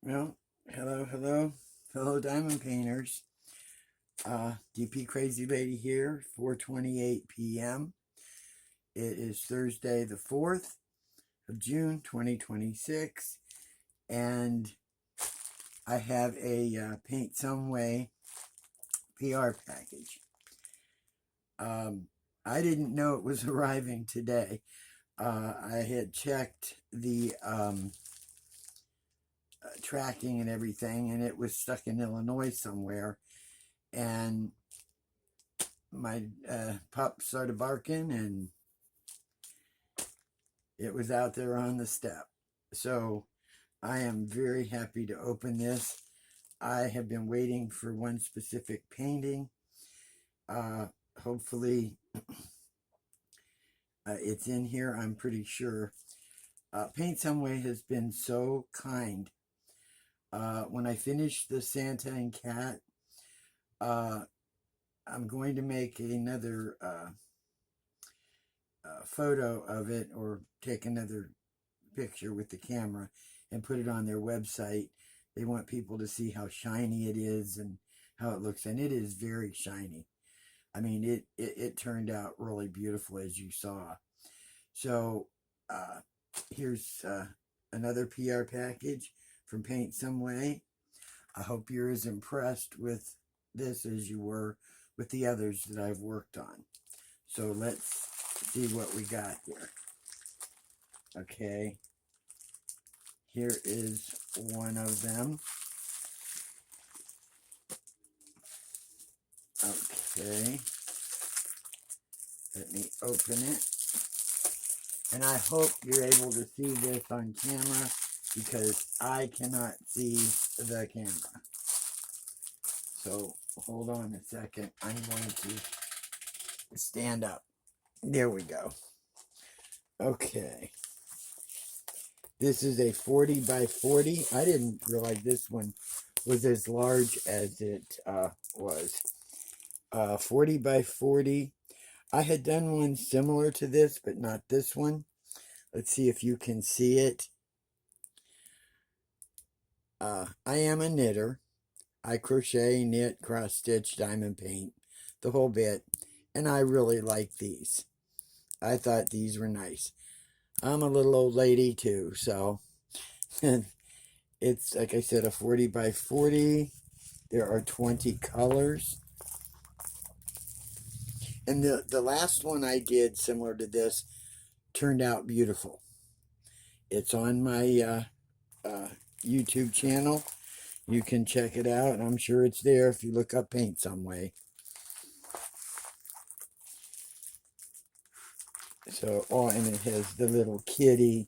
Well, fellow diamond painters. DP Crazy Lady here, 4:28 p.m. It is Thursday, the 4th of June, 2026, and I have a Paint Some Way PR package. I didn't know it was arriving today. I had checked the tracking and everything, and it was stuck in Illinois somewhere. And my pup started barking, and it was out there on the step. So I am very happy to open this. I have been waiting for one specific painting. Hopefully it's in here, I'm pretty sure. Paint Some Way has been so kind. When I finish the Santa and Cat, I'm going to make another photo of it, or take another picture with the camera and put it on their website. They want people to see how shiny it is and how it looks, and it is very shiny. I mean, it turned out really beautiful, as you saw. So here's another PR package from Paint Some Way. I hope you're as impressed with this as you were with the others that I've worked on. So let's see what we got here. Okay, here is one of them. Okay, let me open it. And I hope you're able to see this on camera, because I cannot see the camera. So hold on a second. I'm going to stand up. There we go. Okay. This is a 40 by 40. I didn't realize this one was as large as it was. 40 by 40. I had done one similar to this, but not this one. Let's see if you can see it. I am a knitter. I crochet, knit, cross stitch, diamond paint, the whole bit. And I really like these. I thought these were nice. I'm a little old lady too, so it's, like I said, a 40 by 40. There are 20 colors. And the last one I did similar to this turned out beautiful. It's on my YouTube channel. You can check it out. I'm sure it's there if you look up Paint Some Way. So, oh, and it has the little kitty.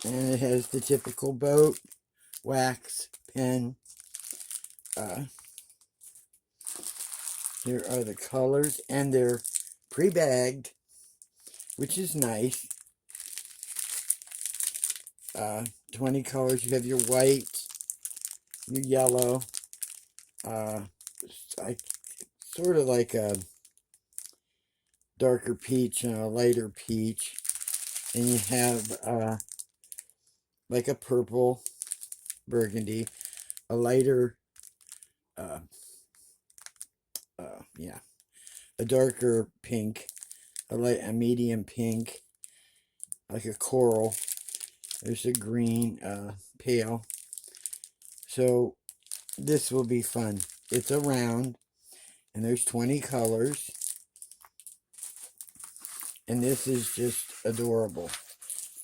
And it has the typical boat, wax, pen. Here are the colors, and they're pre-bagged, which is nice. 20 colors. You have your white, your yellow, sort of like a darker peach and a lighter peach. And you have like a purple, burgundy, a lighter, a darker pink, a medium pink, like a coral. There's a green, pale. So this will be fun. It's a round, and there's 20 colors. And this is just adorable.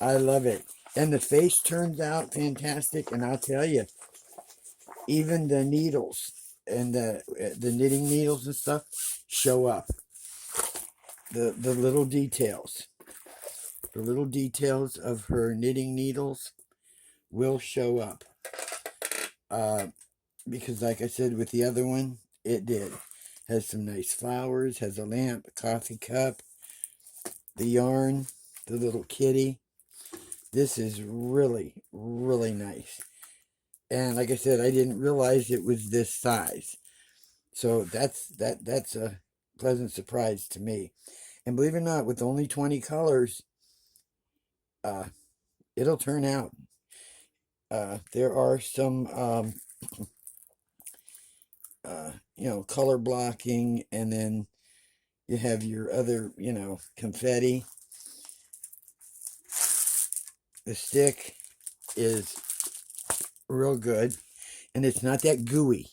I love it. And the face turns out fantastic. And I'll tell you, even the needles and the knitting needles and stuff show up. The little details. The little details of her knitting needles will show up. Because like I said with the other one, it did. Has some nice flowers, has a lamp, a coffee cup, the yarn, the little kitty. This is really, really nice. And like I said, I didn't realize it was this size. So that's a pleasant surprise to me. And believe it or not, with only 20 colors, it'll turn out. There are some, color blocking, and then you have your other, confetti. The stick is real good, and it's not that gooey.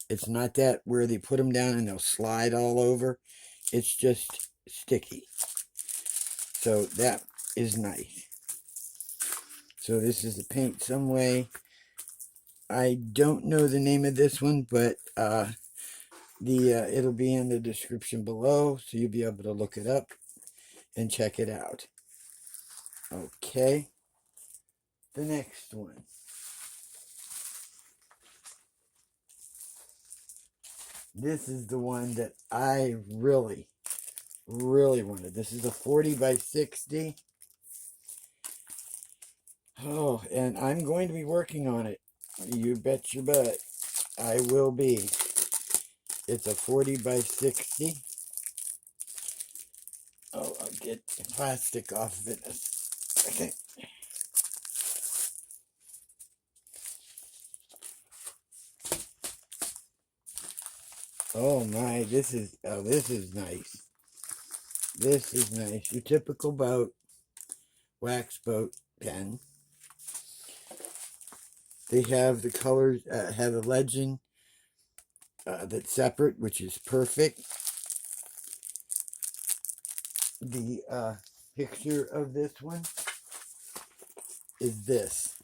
It's not that where they put them down and they'll slide all over. It's just sticky. So that is nice. So this is the Paint Some Way. I don't know the name of this one, but it'll be in the description below, so you'll be able to look it up and check it out. Okay, the next one. This is the one that I really, really wanted. This is a 40 by 60. Oh, and I'm going to be working on it. You bet your butt I will be. It's a 40 by 60. Oh, I'll get the plastic off of it in a second. Oh my, this is nice. This is nice. Your typical boat, wax boat pen. They have the colors, have a legend that's separate, which is perfect. The picture of this one is this.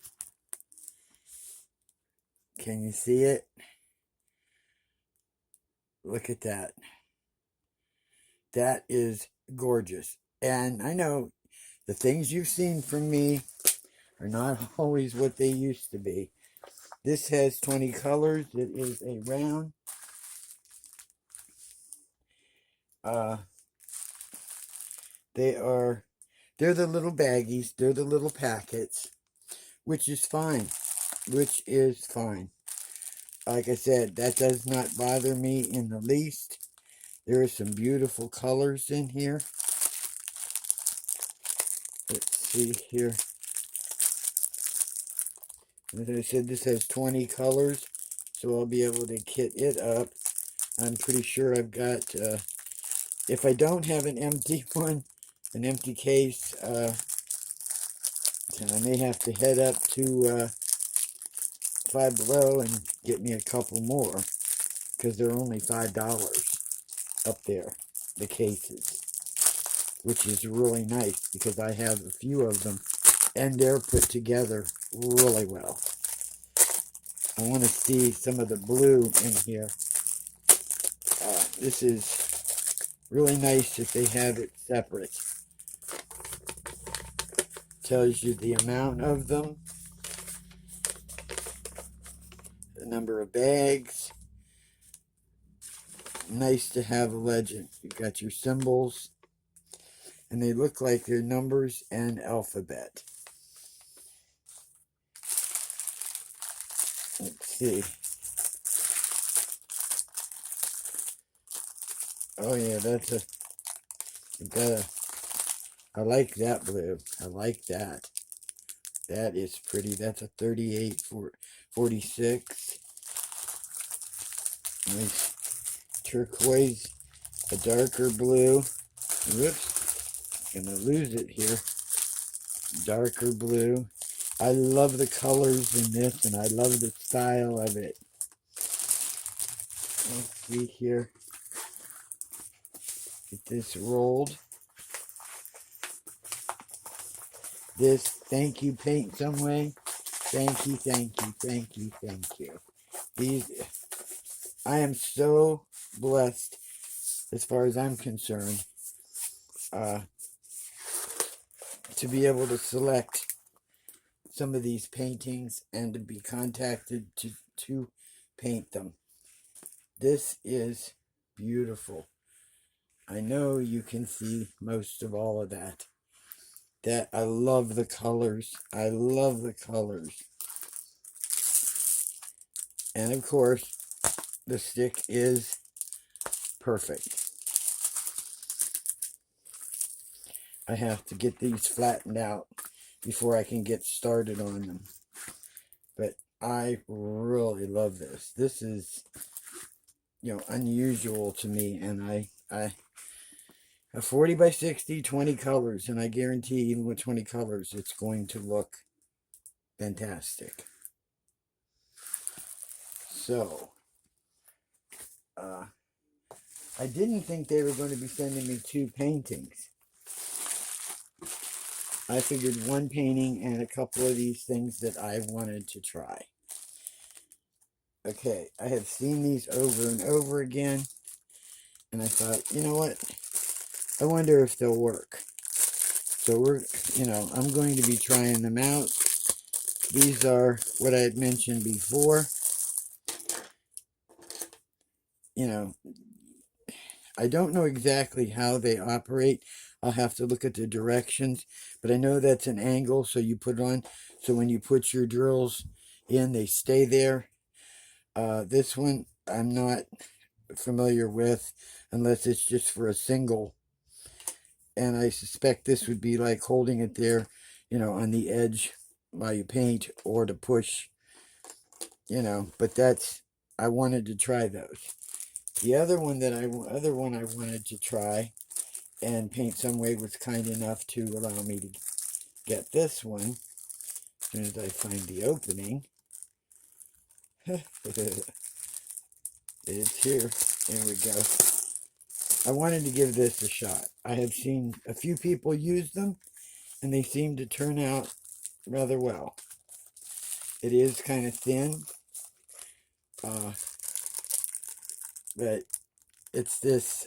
Can you see it? Look at that. That is gorgeous. And I know the things you've seen from me are not always what they used to be. This has 20 colors. It is a round. They're the little baggies. They're the little packets, which is fine. Which is fine. Like I said, that does not bother me in the least. There are some beautiful colors in here. Let's see here. As I said, this has 20 colors, so I'll be able to kit it up. I'm pretty sure I've got, if I don't have an empty one, an empty case, and I may have to head up to Five Below and get me a couple more, because they're only $5 up there, the cases, which is really nice because I have a few of them and they're put together really well. I want to see some of the blue in here. This is really nice if they have it separate. Tells you the amount of them, the number of bags. Nice to have a legend. You've got your symbols, and they look like they're numbers and alphabet. Let's see. Oh yeah, I like that blue. I like that. That is pretty. That's a 38 for 46. Nice turquoise, a darker blue. Whoops, gonna lose it here. Darker blue. I love the colors in this, and I love the style of it. Let's see here. Get this rolled. This, thank you, Paint Some Way. Thank you, thank you, thank you, thank you. I am so blessed, as far as I'm concerned, to be able to select some of these paintings and to be contacted to paint them. This is beautiful. I know you can see most of all of that. I love the colors. I love the colors. And of course, the stick is perfect. I have to get these flattened out before I can get started on them. But I really love this. This is, unusual to me, and I a 40 by 60, 20 colors, and I guarantee even with 20 colors, it's going to look fantastic. So, I didn't think they were going to be sending me 2 paintings. I figured 1 painting and a couple of these things that I wanted to try. Okay, I have seen these over and over again, and I thought, you know what? I wonder if they'll work. So I'm going to be trying them out. These are what I had mentioned before. I don't know exactly how they operate. I'll have to look at the directions, but I know that's an angle, so you put it on. So when you put your drills in, they stay there. This one I'm not familiar with unless it's just for a single. And I suspect this would be like holding it there, on the edge while you paint, or to push, but I wanted to try those. The other one I wanted to try and Paint Some Way was kind enough to allow me to get this one as soon as I find the opening. It's here. There we go. I wanted to give this a shot. I have seen a few people use them, and they seem to turn out rather well. It is kind of thin, but it's this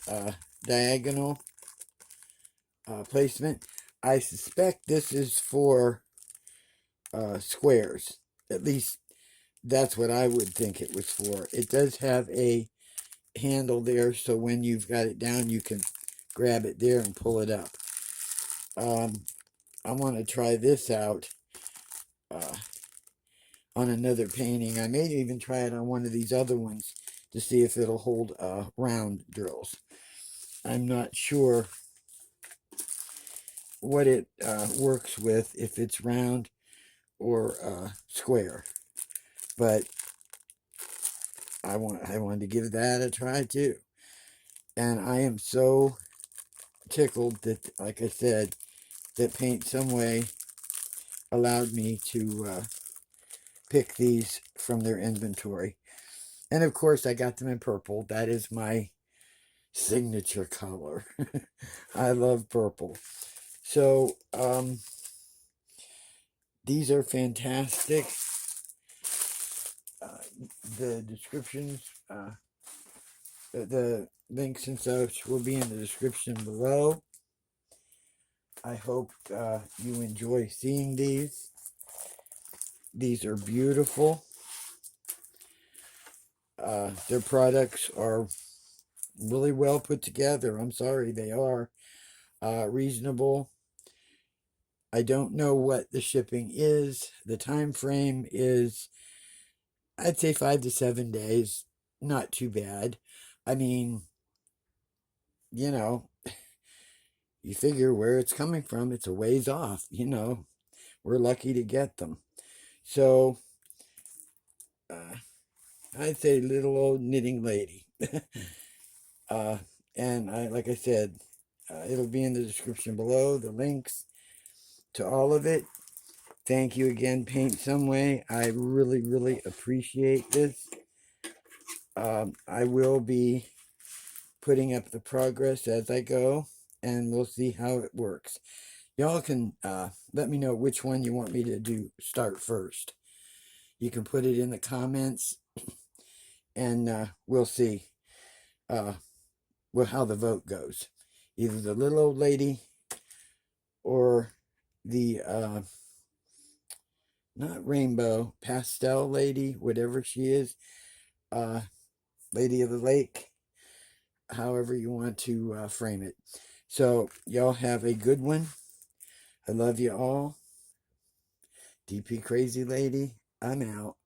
diagonal placement. I suspect this is for squares. At least that's what I would think it was for. It does have a handle there, so when you've got it down, you can grab it there and pull it up. I want to try this out on another painting. I may even try it on one of these other ones to see if it'll hold round drills. I'm not sure what it works with, if it's round or square, but I wanted to give that a try too. And I am so tickled that, like I said, that Paint Some Way allowed me to pick these from their inventory. And of course, I got them in purple. That is my signature color. I love purple. So, these are fantastic. The descriptions, the links and such will be in the description below. I hope you enjoy seeing these. These are beautiful. Their products are really well put together. I'm sorry, they are reasonable. I don't know what the shipping is. The time frame is, I'd say 5 to 7 days. Not too bad. I mean, you figure where it's coming from. It's a ways off. We're lucky to get them. So, I'd say little old knitting lady. And like I said, it'll be in the description below, the links to all of it. Thank you again, Paint Some Way. I really, really appreciate this. I will be putting up the progress as I go, and we'll see how it works. Y'all can let me know which one you want me to start first. You can put it in the comments, and we'll see how the vote goes. Either the little old lady or the not rainbow, pastel lady, whatever she is, Lady of the Lake, however you want to frame it. So, y'all have a good one. I love you all. DP Crazy Lady, I'm out.